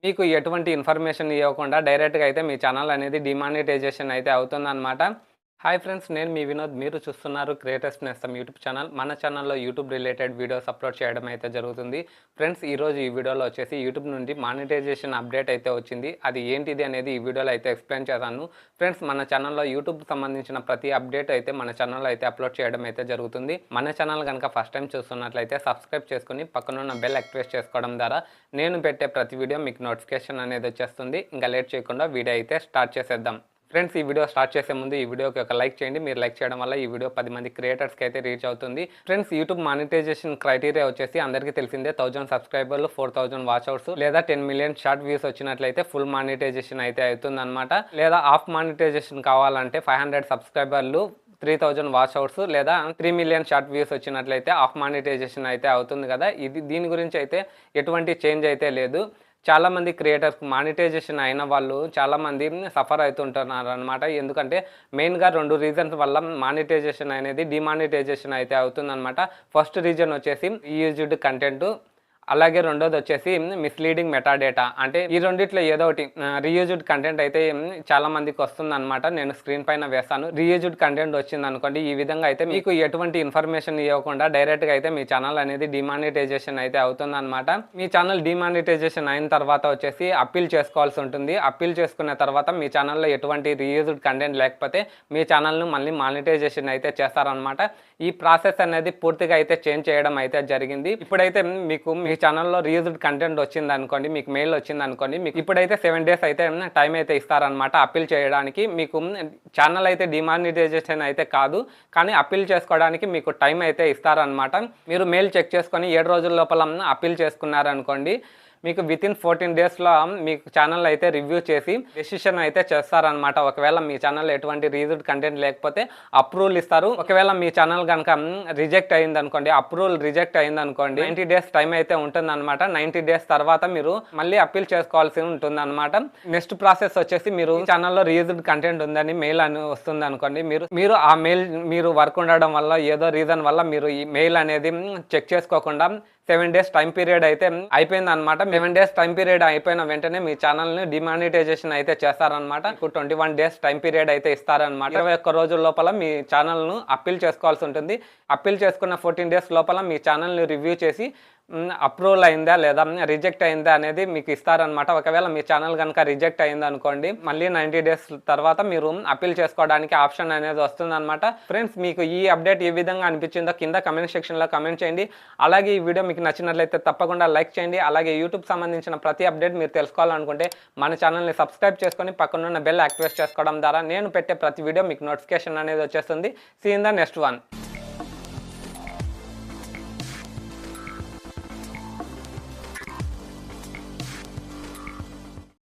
మీకు ఎటువంటి ఇన్ఫర్మేషన్ ఇవ్వకుండా డైరెక్ట్‌గా అయితే మీ ఛానల్ అనేది డిమానిటైజేషన్ అయితే అవుతుందనమాట. హాయ్ ఫ్రెండ్స్, నేను మీ వినోద్. మీరు చూస్తున్నారు క్రియేటర్స్ నేస్తం యూట్యూబ్ ఛానల్. మన ఛానల్‌లో యూట్యూబ్ రిలేటెడ్ వీడియోస్ అప్లోడ్ చేయడం అయితే జరుగుతుంది. ఫ్రెండ్స్, ఈరోజు ఈ వీడియోలో వచ్చేసి యూట్యూబ్ నుండి మానిటైజేషన్ అప్డేట్ అయితే వచ్చింది. అది ఏంటిది అనేది ఈ వీడియోలో అయితే ఎక్స్‌ప్లెయిన్ చేశాను. ఫ్రెండ్స్, మన ఛానల్‌లో యూట్యూబ్‌కి సంబంధించిన ప్రతి అప్డేట్ అయితే మన ఛానల్‌లో అయితే అప్లోడ్ చేయడం అయితే జరుగుతుంది. మన ఛానల్ కనుక ఫస్ట్ టైం చూస్తున్నట్లయితే సబ్స్క్రైబ్ చేసుకొని పక్కనున్న బెల్ యాక్టివేట్ చేసుకోవడం ద్వారా నేను పెట్టే ప్రతి వీడియో మీకు నోటిఫికేషన్ అనేది వచ్చేస్తుంది. ఇంకా లేట్ చేయకుండా వీడియో అయితే స్టార్ట్ చేసేద్దాం. ఫ్రెండ్స్, ఈ వీడియో స్టార్ట్ చేసే ముందు ఈ వీడియోకి ఒక లైక్ చేయండి. మీరు లైక్ చేయడం వల్ల ఈ వీడియో 10 మంది క్రియేటర్స్కి అయితే రీచ్ అవుతుంది. ఫ్రెండ్స్, యూట్యూబ్ మానిటైజేషన్ క్రైటీరియా వచ్చేసి అందరికీ తెలిసిందే. 1000 సబ్స్క్రైబర్లు, 4000 వాచ్ అవర్స్ లేదా 10 మిలియన్ షార్ట్ వ్యూస్ వచ్చినట్లయితే ఫుల్ మానిటైజేషన్ అయితే అవుతుందన్నమాట. లేదా హాఫ్ మానిటైజేషన్ కావాలంటే 500 సబ్స్క్రైబర్లు, 3000 వాచ్ అవర్స్ లేదా 3 మిలియన్ షార్ట్ వ్యూస్ వచ్చినట్లయితే హాఫ్ మానిటైజేషన్ అయితే అవుతుంది కదా. దీని గురించి అయితే ఎటువంటి చేంజ్ అయితే లేదు. చాలామంది క్రియేటర్స్ మానిటైజేషన్ అయిన వాళ్ళు చాలామంది సఫర్ అవుతుంటున్నారు అనమాట. ఎందుకంటే మెయిన్గా 2 రీజన్స్ వల్ల మానిటైజేషన్ అనేది డిమానిటైజేషన్ అయితే అవుతుందన్నమాట. ఫస్ట్ రీజన్ వచ్చేసి రీయూజ్డ్ కంటెంట్, అలాగే రెండోది వచ్చేసి మిస్లీడింగ్ మెటాడేటా. అంటే ఈ రెండిట్లో ఏదో ఒకటి. రీయూజ్డ్ కంటెంట్ అయితే చాలా మందికి వస్తుందన్నమాట. నేను స్క్రీన్ పైన వేస్తాను. రీయూజ్డ్ కంటెంట్ వచ్చింది అనుకోండి, ఈ విధంగా అయితే మీకు ఎటువంటి ఇన్ఫర్మేషన్ ఇవ్వకుండా డైరెక్ట్గా అయితే మీ ఛానల్ అనేది డిమానిటైజేషన్ అయితే అవుతుందన్నమాట. మీ ఛానల్ డిమానిటైజేషన్ అయిన తర్వాత వచ్చేసి అప్పీల్ చేసుకోవాల్సి ఉంటుంది. అప్పీల్ చేసుకున్న తర్వాత మీ ఛానల్లో ఎటువంటి రీయూజ్డ్ కంటెంట్ లేకపోతే మీ ఛానల్ను మళ్ళీ మానిటైజేషన్ అయితే చేస్తారనమాట. ఈ ప్రాసెస్ అనేది పూర్తిగా అయితే చేంజ్ చేయడం అయితే జరిగింది. ఇప్పుడైతే మీకు మీ ఛానల్లో రీయూజ్డ్ కంటెంట్ వచ్చింది అనుకోండి, మీకు మెయిల్ వచ్చింది అనుకోండి, మీకు ఇప్పుడైతే 7 days అయితే టైం అయితే ఇస్తారనమాట అప్పీల్ చేయడానికి. మీకు ఛానల్ అయితే డిమానిటైజేషన్ అయితే కాదు, కానీ అప్పీల్ చేసుకోవడానికి మీకు టైం అయితే ఇస్తారనమాట. మీరు మెయిల్ చెక్ చేసుకొని 7 రోజుల లోపల అప్పీల్ చేసుకున్నారనుకోండి, మీకు వితిన్ 14 daysలో మీకు ఛానల్ అయితే రివ్యూ చేసి డెసిషన్ అయితే చేస్తారనమాట. ఒకవేళ మీ ఛానల్ ఎటువంటి రీయూజ్డ్ కంటెంట్ లేకపోతే అప్రూవల్ ఇస్తారు. ఒకవేళ మీ ఛానల్ కనుక రిజెక్ట్ అయింది అనుకోండి, అప్రూవల్ రిజెక్ట్ అయింది అనుకోండి, 90 days టైం అయితే ఉంటుందన్నమాట. 90 days తర్వాత మీరు మళ్ళీ అప్పీల్ చేసుకోవాల్సి ఉంటుందన్నమాట. నెక్స్ట్ ప్రాసెస్ వచ్చేసి మీరు ఛానల్లో రీయూజ్డ్ కంటెంట్ ఉందని మెయిల్ అని వస్తుంది అనుకోండి, మీరు ఆ మెయిల్ మీరు వర్క్ ఉండడం వల్ల ఏదో రీజన్ వల్ల మీరు ఈ మెయిల్ అనేది చెక్ చేసుకోకుండా 7 days టైం పీరియడ్ అయితే అయిపోయింది అనమాట. 7 days టైం పీరియడ్ అయిపోయిన వెంటనే మీ ఛానల్ని డిమానిటైజేషన్ అయితే చేస్తారనమాట. 21 days టైం పీరియడ్ అయితే ఇస్తారనమాట. 21 రోజుల లోపల మీ ఛానల్ను అప్పీల్ చేసుకోవాల్సి ఉంటుంది. అప్పీల్ చేసుకున్న 14 days లోపల మీ ఛానల్ని రివ్యూ చేసి అప్రూవల్ అయిందా లేదా రిజెక్ట్ అయిందా అనేది మీకు ఇస్తారనమాట. ఒకవేళ మీ ఛానల్ కనుక రిజెక్ట్ అయింది అనుకోండి, మళ్ళీ 90 days తర్వాత మీరు అప్పీల్ చేసుకోవడానికి ఆప్షన్ అనేది వస్తుందన్నమాట. ఫ్రెండ్స్, మీకు ఈ అప్డేట్ ఏ విధంగా అనిపించిందో కింద కమెంట్ సెక్షన్లో కమెంట్ చేయండి. అలాగే ఈ వీడియో మీకు నచ్చినట్లయితే తప్పకుండా లైక్ చేయండి. అలాగే యూట్యూబ్ సంబంధించిన ప్రతి అప్డేట్ మీరు తెలుసుకోవాలనుకుంటే మన ఛానల్ని సబ్స్క్రైబ్ చేసుకొని పక్కనున్న బెల్ యాక్టివేట్ చేసుకోవడం ద్వారా నేను పెట్టే ప్రతి వీడియో మీకు నోటిఫికేషన్ అనేది వచ్చేస్తుంది. See in the next one.